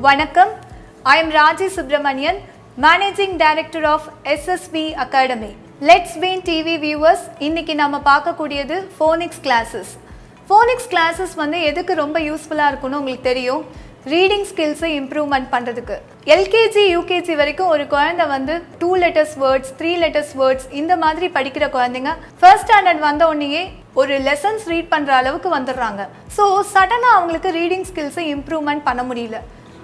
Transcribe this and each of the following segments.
Vanakkam, I am Raji Subramanian, Managing Director of SSV Academy. Let's Win TV viewers, இன்னைக்கு நாம பார்க்கக்கூடியது phonics classes. Phonics classes வந்து எதுக்கு ரொம்ப யூஸ்ஃபுல்லா இருக்கும்னு உங்களுக்கு தெரியும். ரீடிங் ஸ்கில்ஸை இம்ப்ரூவ்மெண்ட் பண்ணுறதுக்கு எல்கேஜி யூகேஜி வரைக்கும் ஒரு குழந்தை வந்து 2 letters வேர்ட்ஸ் 3 letters வேர்ட்ஸ் இந்த மாதிரி படிக்கிற குழந்தைங்க ஃபர்ஸ்ட் ஸ்டாண்டர்ட் வந்த உடனேயே ஒரு லெசன்ஸ் ரீட் பண்ணுற அளவுக்கு வந்துடுறாங்க. ஸோ சடனாக அவங்களுக்கு ரீடிங் ஸ்கில்ஸை இம்ப்ரூவ்மெண்ட் பண்ண முடியல.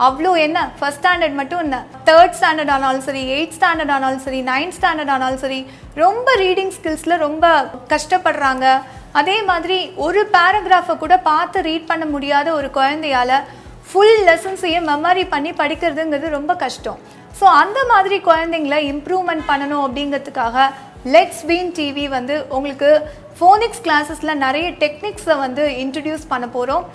அவ்வளோ என்ன ஃபர்ஸ்ட் ஸ்டாண்டர்ட் மட்டும் என்ன, தேர்ட் ஸ்டாண்டர்ட் ஆனாலும் சரி, 8th ஸ்டாண்டர்ட் ஆனாலும் சரி, 9th ஸ்டாண்டர்ட் ஆனாலும் சரி, ரொம்ப ரீடிங் ஸ்கில்ஸில் ரொம்ப கஷ்டப்படுறாங்க. அதே மாதிரி ஒரு பேராகிராஃபை கூட பார்த்து ரீட் பண்ண முடியாத ஒரு குழந்தையால் ஃபுல் லெசன்ஸையும் மெமரி பண்ணி படிக்கிறதுங்கிறது ரொம்ப கஷ்டம். ஸோ அந்த மாதிரி குழந்தைங்கள இம்ப்ரூவ்மெண்ட் பண்ணணும் அப்படிங்கிறதுக்காக லெட்ஸ் வின் டிவி வந்து உங்களுக்கு ஃபோனிக்ஸ் கிளாஸஸில் நிறைய டெக்னிக்ஸை வந்து இன்ட்ரடியூஸ் பண்ண போகிறோம்.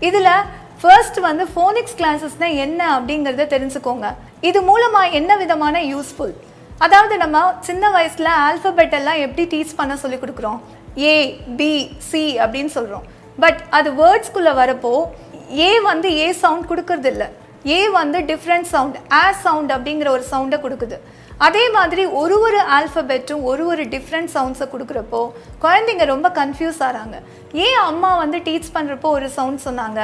இதில் ஃபர்ஸ்ட் வந்து ஃபோனிக்ஸ் கிளாஸஸ்னால் என்ன அப்படிங்கிறத தெரிஞ்சுக்கோங்க. இது மூலமாக என்ன விதமான யூஸ்ஃபுல், அதாவது நம்ம சின்ன வயசில் ஆல்ஃபபெட் எல்லாம் எப்படி டீச் பண்ண சொல்லி கொடுக்குறோம், ஏ பி சி அப்படின்னு சொல்கிறோம். பட் அது வேர்ட்ஸ்குள்ளே வரப்போ ஏ வந்து ஏ சவுண்ட் கொடுக்கறது இல்லை, ஏ வந்து டிஃப்ரெண்ட் சவுண்ட் சவுண்ட் அப்படிங்கிற ஒரு சவுண்டை கொடுக்குது. அதே மாதிரி ஒரு ஆல்ஃபபெட்டும் ஒரு டிஃப்ரெண்ட் சவுண்ட்ஸை கொடுக்குறப்போ குழந்தைங்க ரொம்ப கன்ஃபியூஸ் ஆகிறாங்க. ஏன் அம்மா வந்து டீச் பண்ணுறப்போ ஒரு சவுண்ட் சொன்னாங்க,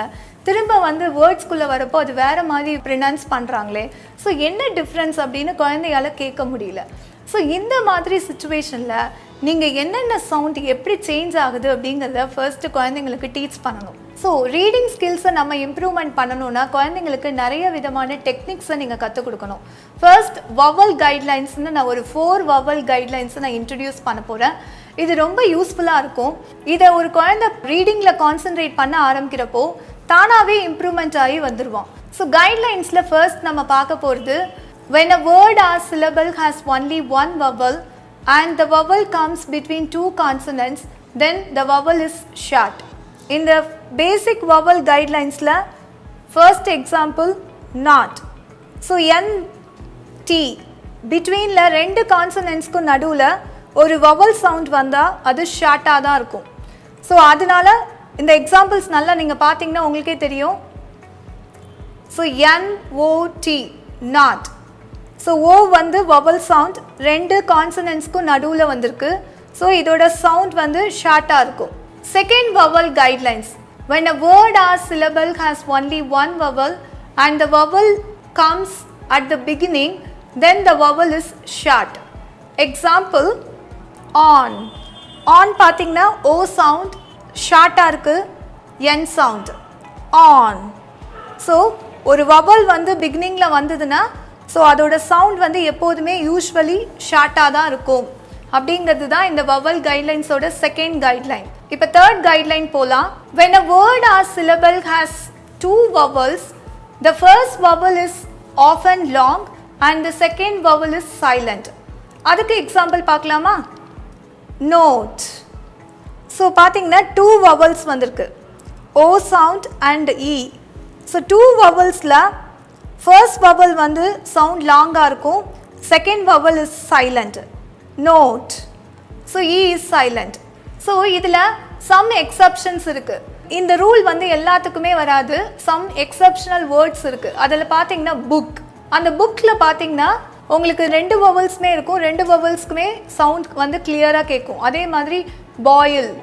திரும்ப வந்து வேர்ட்ஸ்குள்ளே வரப்போ அது வேறு மாதிரி ப்ரினன்ஸ் பண்ணுறாங்களே, ஸோ என்ன டிஃப்ரென்ஸ் அப்படின்னு குழந்தையால் கேட்க முடியல. ஸோ இந்த மாதிரி சுச்சுவேஷனில் நீங்கள் என்னென்ன சவுண்ட் எப்படி சேஞ்ச் ஆகுது அப்படிங்கிறத ஃபர்ஸ்ட்டு குழந்தைங்களுக்கு டீச் பண்ணணும். ஸோ ரீடிங் ஸ்கில்ஸை நம்ம இம்ப்ரூவ்மெண்ட் பண்ணணும்னா குழந்தைங்களுக்கு நிறைய விதமான டெக்னிக்ஸை நீங்கள் கற்றுக் கொடுக்கணும். ஃபர்ஸ்ட் வவல் கைட்லைன்ஸ்னு நான் ஒரு 4 வவல் கைட்லைன்ஸை நான் இன்ட்ரடியூஸ் பண்ண போகிறேன். இது ரொம்ப யூஸ்ஃபுல்லாக இருக்கும். இதை ஒரு குழந்தை ரீடிங்கில் கான்சென்ட்ரேட் பண்ண ஆரம்பிக்கிறப்போ தானாகவே இம்ப்ரூவ்மெண்ட் ஆகி வந்துடுவான். ஸோ கைட்லைன்ஸில் ஃபர்ஸ்ட் நம்ம பார்க்க போகிறது, when a word or syllable has only one vowel and the vowel comes between 2 consonants, then the vowel is short. In the basic vowel guidelines la first example not. So n t between la ரெண்டு consonants க்கு நடுவுல ஒரு vowel sound வந்தா அது ஷார்ட்டா தான் இருக்கும். So அதனால இந்த எக்ஸாம்பிள்ஸ் நல்லா நீங்க பார்த்தீங்கன்னா உங்களுக்கே தெரியும். So n o t not. So O வந்து வவல் சவுண்ட் ரெண்டு கான்சனன்ட்ஸ்க்கும் நடுவில் வந்திருக்கு. ஸோ இதோட சவுண்ட் வந்து ஷார்ட்டாக இருக்கும். Second vowel guidelines, when a word or syllable has only one vowel and the vowel comes at the beginning, then the vowel is short. Example on. on பார்த்தீங்கன்னா ஓ sound ஷார்ட்டாக இருக்குது, என் சவுண்ட் on. ஸோ ஒரு vowel வந்து பிகினிங்கில் வந்ததுன்னா so அதோட sound வந்து எப்போதுமே usually ஷார்ட்டாக தான் இருக்கும் அப்படிங்கிறது தான் இந்த வவல் கைட்லைன்ஸோட செகண்ட் கைட்லைன். இப்போ தேர்ட் கைட்லைன் போகலாம். when a word or syllable has 2 vowels, the first vowel is often long and the second vowel is silent. அதுக்கு எக்ஸாம்பிள் பார்க்கலாமா? note. ஸோ பார்த்தீங்கன்னா 2 vowels வந்திருக்கு, O sound and E. So 2 vowelsல first vowel வந்து sound லாங்காக இருக்கும், second vowel is silent, note. So E is silent. So இதில் some exceptions இருக்குது. இந்த ரூல் வந்து எல்லாத்துக்குமே வராது, சம் எக்ஸப்ஷனல் வேர்ட்ஸ் இருக்குது. அதில் பார்த்தீங்கன்னா புக், அந்த புக்கில் பார்த்தீங்கன்னா உங்களுக்கு 2 வவல்ஸுமே இருக்கும், 2 வவல்ஸ்க்குமே சவுண்ட் வந்து கிளியராக கேட்கும். அதே மாதிரி பாயில்,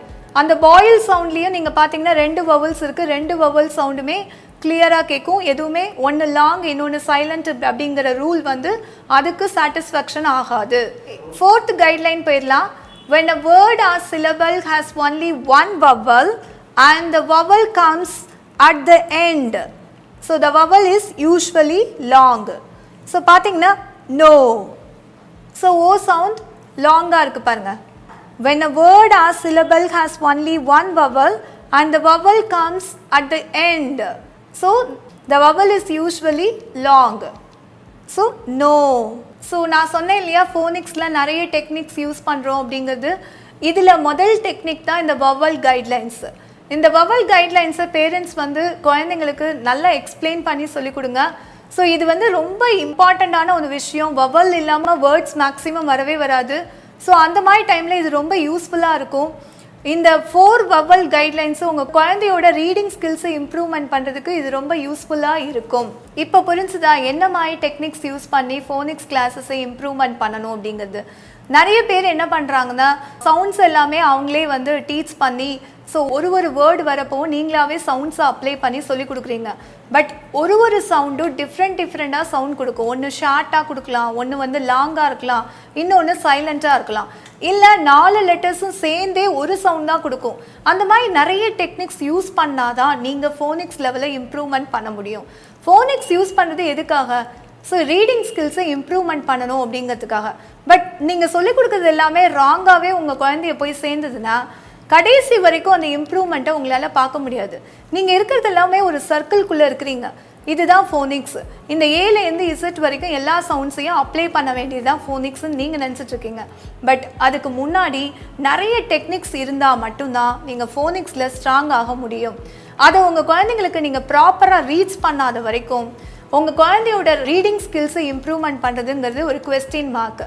அந்த பாயில் சவுண்ட்லேயும் நீங்கள் பார்த்தீங்கன்னா 2 வவல்ஸ் இருக்குது, 2 வவல் சவுண்டுமே கிளியராக கேட்கும். எதுவுமே ஒன்று லாங் இன்னொன்று சைலண்ட் அப்படிங்கிற ரூல் வந்து அதுக்கு சாட்டிஸ்ஃபேக்ஷன் ஆகாது. ஃபோர்த் கைட்லைன் போயிடலாம். when a word or syllable has only one vowel and the vowel comes at the end, so the vowel is usually long. So பார்த்தீங்கன்னா no. ஸோ ஓ sound லாங்காக இருக்குது பாருங்க. when a word or syllable has only one vowel and the vowel comes at the end, so the vowel is usually long. So no. So நான் சொன்னேன் இல்லையா ஃபோனிக்ஸில் நிறைய techniques use பண்ணுறோம் அப்படிங்கிறது. இதில் முதல் டெக்னிக் தான் இந்த வவல் கைட்லைன்ஸ். இந்த வவல் கைட்லைன்ஸை பேரண்ட்ஸ் வந்து குழந்தைங்களுக்கு நல்லா எக்ஸ்பிளைன் பண்ணி சொல்லிக் கொடுங்க. ஸோ இது வந்து ரொம்ப இம்பார்ட்டண்ட்டான ஒரு விஷயம். வவல் இல்லாமல் வேர்ட்ஸ் மேக்ஸிமம் வரவே வராது. ஸோ அந்த மாதிரி டைமில் இது ரொம்ப யூஸ்ஃபுல்லாக இருக்கும். இந்த 4 vowel guidelines உங்கள் குழந்தையோட ரீடிங் ஸ்கில்ஸை இம்ப்ரூவ்மெண்ட் பண்ணுறதுக்கு இது ரொம்ப யூஸ்ஃபுல்லாக இருக்கும். இப்போ புரிஞ்சுதா என்ன மாதிரி டெக்னிக்ஸ் யூஸ் பண்ணி ஃபோனிக்ஸ் கிளாஸஸை இம்ப்ரூவ்மெண்ட் பண்ணணும் அப்படிங்கிறது. நிறைய பேர் என்ன பண்ணுறாங்கன்னா சவுண்ட்ஸ் எல்லாமே அவங்களே வந்து டீச் பண்ணி ஸோ ஒரு வேர்டு வரப்போ நீங்களாவே சவுண்ட்ஸை அப்ளை பண்ணி சொல்லி கொடுக்குறீங்க. பட் ஒரு சவுண்டும் டிஃப்ரெண்ட்டாக சவுண்ட் கொடுக்கும். ஒன்று ஷார்ட்டாக கொடுக்கலாம், ஒன்று வந்து லாங்காக இருக்கலாம், இன்னொன்று சைலண்ட்டாக இருக்கலாம், இல்லை 4 லெட்டர்ஸும் சேர்ந்தே ஒரு சவுண்ட் தான் கொடுக்கும். அந்த மாதிரி நிறைய டெக்னிக்ஸ் யூஸ் பண்ணாதான் நீங்கள் ஃபோனிக்ஸ் லெவலில் இம்ப்ரூவ்மெண்ட் பண்ண முடியும். ஃபோனிக்ஸ் யூஸ் பண்ணுறது எதுக்காக? ஸோ ரீடிங் ஸ்கில்ஸை இம்ப்ரூவ்மெண்ட் பண்ணணும் அப்படிங்கிறதுக்காக. பட் நீங்கள் சொல்லிக் கொடுக்குறது எல்லாமே ராங்காகவே உங்கள் குழந்தைய போய் சேர்ந்ததுன்னா கடைசி வரைக்கும் அந்த இம்ப்ரூவ்மெண்ட்டை உங்களால் பார்க்க முடியாது. நீங்கள் இருக்கிறது எல்லாமே ஒரு சர்க்கிள்குள்ளே இருக்கிறீங்க. இதுதான் ஃபோனிக்ஸ். இந்த ஏலேருந்து இசட் வரைக்கும் எல்லா சவுண்ட்ஸையும் அப்ளை பண்ண வேண்டியது தான் ஃபோனிக்ஸ்ன்னு நீங்கள் நினச்சிட்ருக்கீங்க. பட் அதுக்கு முன்னாடி நிறைய டெக்னிக்ஸ் இருந்தால் மட்டும்தான் நீங்கள் ஃபோனிக்ஸில் ஸ்ட்ராங் ஆக முடியும். அதை உங்கள் குழந்தைங்களுக்கு நீங்கள் ப்ராப்பராக ரீச் பண்ணாத வரைக்கும் உங்கள் குழந்தையோட ரீடிங் ஸ்கில்ஸை இம்ப்ரூவ்மெண்ட் பண்ணுறதுங்கிறது ஒரு குவெஸ்டின் மார்க்.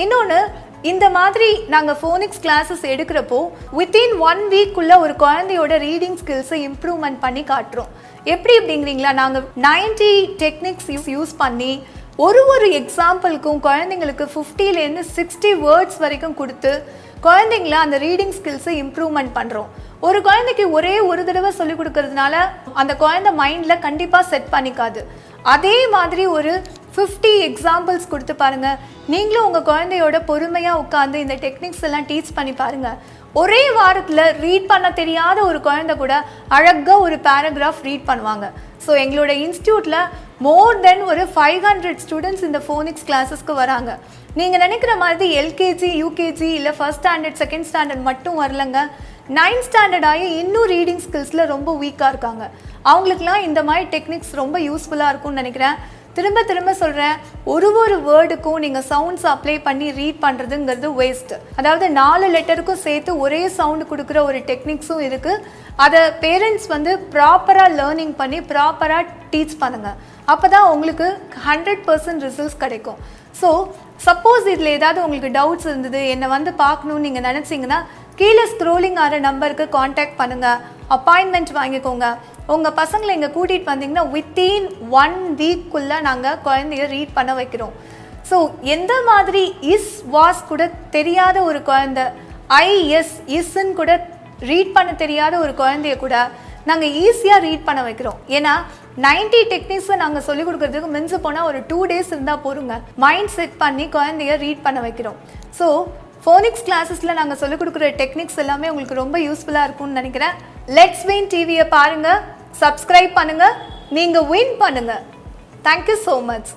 இன்னொன்று, இந்த மாதிரி நாங்கள் ஃபோனிக்ஸ் கிளாஸஸ் எடுக்கிறப்போ வித்தின் 1 வீக்குள்ளே ஒரு குழந்தையோட ரீடிங் ஸ்கில்ஸை இம்ப்ரூவ்மெண்ட் பண்ணி காட்டுறோம். எப்படி அப்படிங்கிறீங்களா? நாங்கள் 90 டெக்னிக்ஸ் யூஸ் பண்ணி ஒரு எக்ஸாம்பிளுக்கும் குழந்தைங்களுக்கு 50லேருந்து 60 வேர்ட்ஸ் வரைக்கும் கொடுத்து குழந்தைங்கள அந்த ரீடிங் ஸ்கில்ஸை இம்ப்ரூவ்மெண்ட் பண்ணுறோம். ஒரு குழந்தைக்கு ஒரே ஒரு தடவை சொல்லிக் கொடுக்கறதுனால அந்த குழந்தை மைண்டில் கண்டிப்பாக செட் பண்ணிக்காது. அதே மாதிரி ஒரு 50 எக்ஸாம்பிள்ஸ் கொடுத்து பாருங்கள். நீங்களும் உங்கள் குழந்தையோட பொறுமையாக உட்காந்து இந்த டெக்னிக்ஸ் எல்லாம் டீச் பண்ணி பாருங்கள். ஒரே வாரத்தில் ரீட் பண்ண தெரியாத ஒரு குழந்தை கூட அழகாக ஒரு பேராகிராஃப் ரீட் பண்ணுவாங்க. ஸோ எங்களோட இன்ஸ்டியூட்டில் மோர் தென் ஒரு 500 ஸ்டூடெண்ட்ஸ் இந்த ஃபோனிக்ஸ் கிளாஸஸ்க்கு வராங்க. நீங்கள் நினைக்கிற மாதிரி எல்கேஜி, யூகேஜி இல்லை ஃபர்ஸ்ட் ஸ்டாண்டர்ட், செகண்ட் ஸ்டாண்டர்ட் மட்டும் வரலங்க. 9th ஸ்டாண்டர்ட் ஆகி இன்னும் ரீடிங் ஸ்கில்ஸில் ரொம்ப வீக்காக இருக்காங்க. அவங்களுக்குலாம் இந்த மாதிரி டெக்னிக்ஸ் ரொம்ப யூஸ்ஃபுல்லாக இருக்கும்னு நினைக்கிறேன். திரும்ப சொல்கிறேன், ஒரு வேர்டுக்கும் நீங்கள் சவுண்ட்ஸ் அப்ளை பண்ணி ரீட் பண்ணுறதுங்கிறது வேஸ்ட். அதாவது 4 லெட்டருக்கும் சேர்த்து ஒரே சவுண்டு கொடுக்குற ஒரு டெக்னிக்ஸும் இருக்குது. அதை பேரண்ட்ஸ் வந்து ப்ராப்பராக லேர்னிங் பண்ணி ப்ராப்பராக டீச் பண்ணுங்கள். அப்போ தான் உங்களுக்கு 100% ரிசல்ட்ஸ் கிடைக்கும். ஸோ சப்போஸ் இதில் ஏதாவது உங்களுக்கு டவுட்ஸ் இருந்தது, என்னை வந்து பார்க்கணுன்னு நீங்கள் நினச்சிங்கன்னா கீழே ஸ்க்ரோலிங் ஆகிற நம்பருக்கு காண்டாக்ட் பண்ணுங்கள், அப்பாயின்மெண்ட் வாங்கிக்கோங்க. உங்கள் பசங்களை இங்கே கூட்டிகிட்டு வந்தீங்கன்னா வித்தின் 1 வீக்குள்ளே நாங்கள் குழந்தைய ரீட் பண்ண வைக்கிறோம். ஸோ எந்த மாதிரி இஸ் வாஸ் கூட தெரியாத ஒரு குழந்தை, இஸ்ன்னு கூட ரீட் பண்ண தெரியாத ஒரு குழந்தைய கூட நாங்கள் ஈஸியாக ரீட் பண்ண வைக்கிறோம். ஏன்னா 90 டெக்னிக்ஸை நாங்கள் சொல்லிக் கொடுக்குறதுக்கு மிஞ்சு போனால் ஒரு 2 days இருந்தால் போருங்க. மைண்ட் செட் பண்ணி குழந்தைய ரீட் பண்ண வைக்கிறோம். ஸோ ஃபோனிக்ஸ் கிளாஸஸில் நாங்கள் சொல்லிக் கொடுக்குற டெக்னிக்ஸ் எல்லாமே உங்களுக்கு ரொம்ப யூஸ்ஃபுல்லாக இருக்கும்னு நினைக்கிறேன். லெட்ஸ் வின் டிவியை பாருங்கள், சப்ஸ்கிரைப் பண்ணுங்கள், நீங்கள் வின் பண்ணுங்கள். Thank you so much.